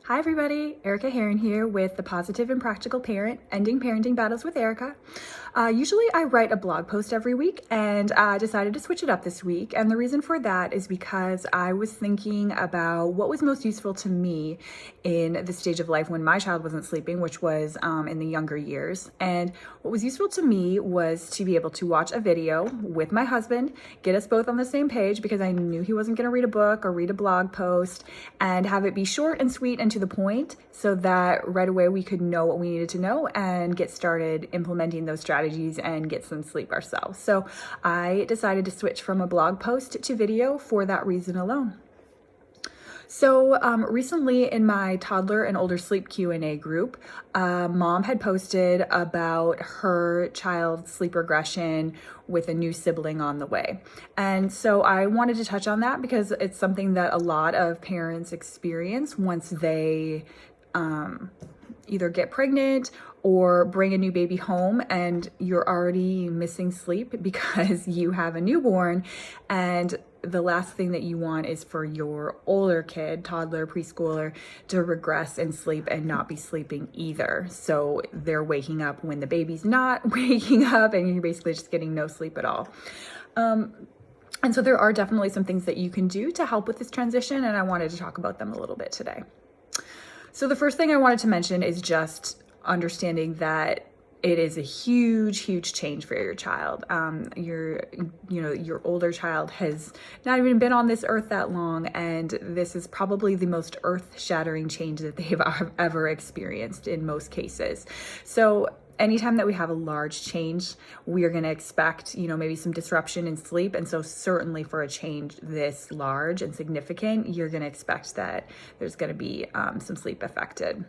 Hi everybody, Erica Heron here with The Positive and Practical Parent, Ending Parenting Battles with Erica. Usually I write a blog post every week and I decided to switch it up this week. And the reason for that is because I was thinking about what was most useful to me in the stage of life when my child wasn't sleeping, which was in the younger years. And what was useful to me was to be able to watch a video with my husband, get us both on the same page because I knew he wasn't going to read a book or read a blog post, and have it be short and sweet and to the point so that right away we could know what we needed to know and get started implementing those strategies and get some sleep ourselves. So I decided to switch from a blog post to video for that reason alone. So recently in my toddler and older sleep Q&A group, mom had posted about her child's sleep regression with a new sibling on the way. And so I wanted to touch on that because it's something that a lot of parents experience once they either get pregnant or bring a new baby home and you're already missing sleep because you have a newborn, and the last thing that you want is for your older kid, toddler, preschooler, to regress in sleep and not be sleeping either. So they're waking up when the baby's not waking up and you're basically just getting no sleep at all. And so there are definitely some things that you can do to help with this transition, and I wanted to talk about them a little bit today. So the first thing I wanted to mention is just understanding that it is a huge, huge change for your child. Your older child has not even been on this earth that long, and this is probably the most earth-shattering change that they've ever experienced in most cases. So anytime that we have a large change, we are going to expect, maybe some disruption in sleep. And so certainly for a change this large and significant, you're going to expect that there's going to be some sleep affected.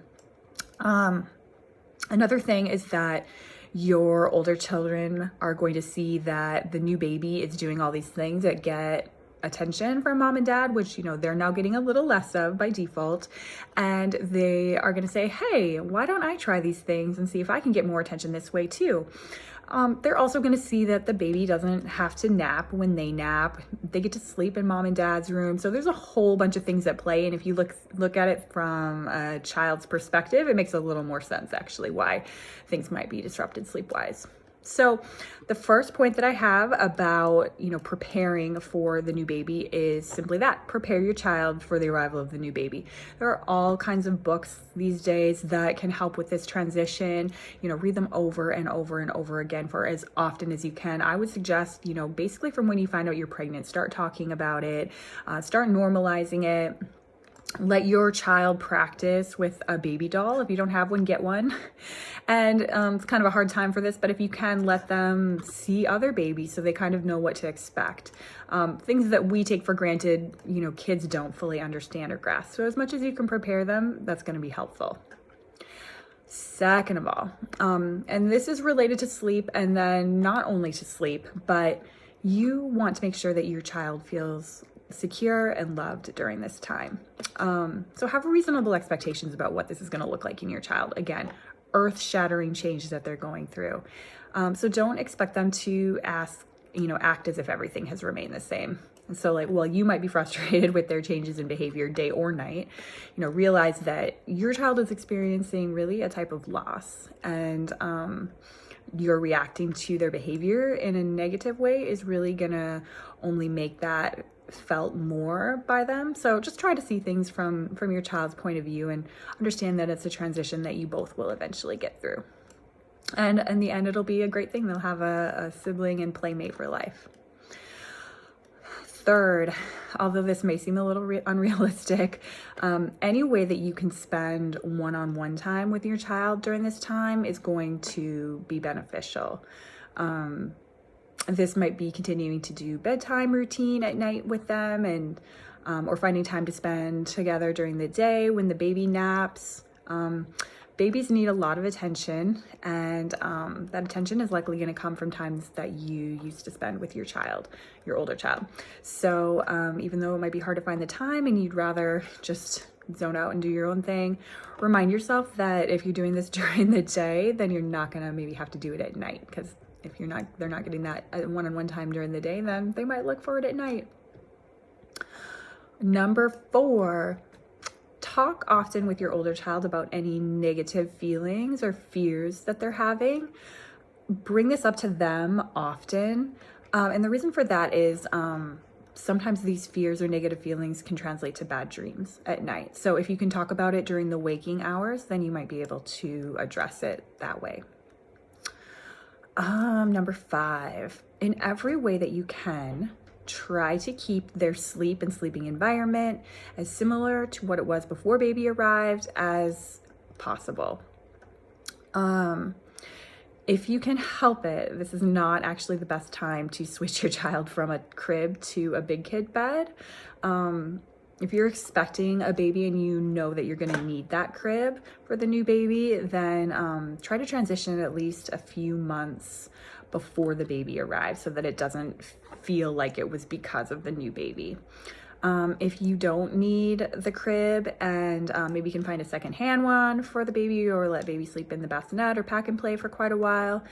Another thing is that your older children are going to see that the new baby is doing all these things that get attention from mom and dad, which, they're now getting a little less of by default. And they are going to say, hey, why don't I try these things and see if I can get more attention this way too? They're also going to see that the baby doesn't have to nap when they nap. They get to sleep in mom and dad's room. So there's a whole bunch of things at play. And if you look at it from a child's perspective, it makes a little more sense actually why things might be disrupted sleep-wise. So the first point that I have about, preparing for the new baby is simply that: prepare your child for the arrival of the new baby. There are all kinds of books these days that can help with this transition. Read them over and over and over again for as often as you can. I would suggest, basically from when you find out you're pregnant, start talking about it, start normalizing it. Let your child practice with a baby doll. If you don't have one, get one. And it's kind of a hard time for this, but if you can, let them see other babies so they kind of know what to expect. Things that we take for granted, kids don't fully understand or grasp. So as much as you can prepare them, that's going to be helpful. Second of all, and this is related to sleep, and then not only to sleep, but you want to make sure that your child feels secure and loved during this time. So have reasonable expectations about what this is going to look like in your child. Again, earth-shattering changes that they're going through. So don't expect them to act as if everything has remained the same. And so you might be frustrated with their changes in behavior day or night. Realize that your child is experiencing really a type of loss, and you're reacting to their behavior in a negative way is really gonna only make that felt more by them. So just try to see things from your child's point of view and understand that it's a transition that you both will eventually get through. And in the end, it'll be a great thing. They'll have a sibling and playmate for life. Third, although this may seem a little unrealistic, any way that you can spend one-on-one time with your child during this time is going to be beneficial. This might be continuing to do bedtime routine at night with them, and or finding time to spend together during the day when the baby naps. Babies need a lot of attention, and that attention is likely going to come from times that you used to spend with your child, your older child. So even though it might be hard to find the time and you'd rather just zone out and do your own thing, remind yourself that if you're doing this during the day, then you're not going to maybe have to do it at night, because if they're not getting that one-on-one time during the day, then they might look for it at night. Number 4, talk often with your older child about any negative feelings or fears that they're having. Bring this up to them often. And the reason for that is sometimes these fears or negative feelings can translate to bad dreams at night. So if you can talk about it during the waking hours, then you might be able to address it that way. Number 5, in every way that you can, try to keep their sleep and sleeping environment as similar to what it was before baby arrived as possible. If you can help it, this is not actually the best time to switch your child from a crib to a big kid bed. If you're expecting a baby and you know that you're going to need that crib for the new baby, then try to transition at least a few months before the baby arrives so that it doesn't feel like it was because of the new baby. If you don't need the crib and maybe you can find a secondhand one for the baby or let baby sleep in the bassinet or pack and play for quite a while,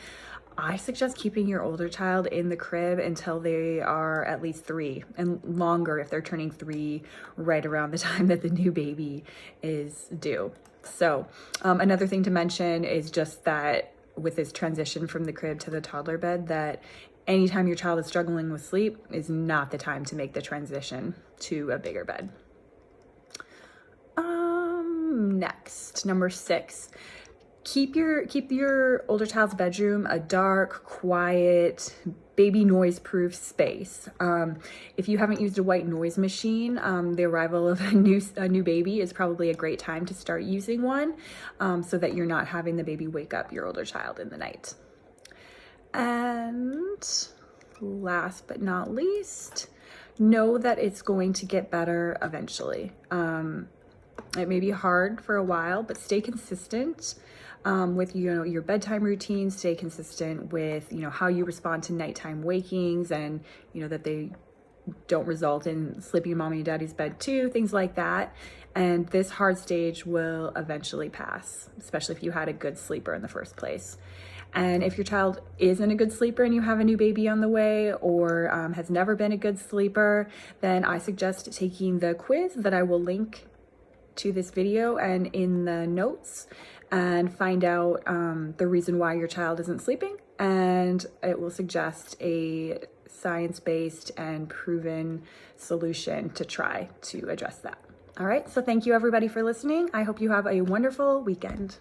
I suggest keeping your older child in the crib until they are at least 3 and longer if they're turning 3 right around the time that the new baby is due. So another thing to mention is just that with this transition from the crib to the toddler bed, that anytime your child is struggling with sleep is not the time to make the transition to a bigger bed. Next, number 6. Keep your older child's bedroom a dark, quiet, baby noise-proof space. If you haven't used a white noise machine, the arrival of a new baby is probably a great time to start using one, so that you're not having the baby wake up your older child in the night. And last but not least, know that it's going to get better eventually. It may be hard for a while, but stay consistent with your bedtime routine. Stay consistent with how you respond to nighttime wakings, and that they don't result in sleeping in mommy and daddy's bed too, things like that. And this hard stage will eventually pass, especially if you had a good sleeper in the first place. And if your child isn't a good sleeper and you have a new baby on the way, or has never been a good sleeper, then I suggest taking the quiz that I will link to this video and in the notes, and find out the reason why your child isn't sleeping, and it will suggest a science-based and proven solution to try to address that. All right, so thank you everybody for listening. I hope you have a wonderful weekend.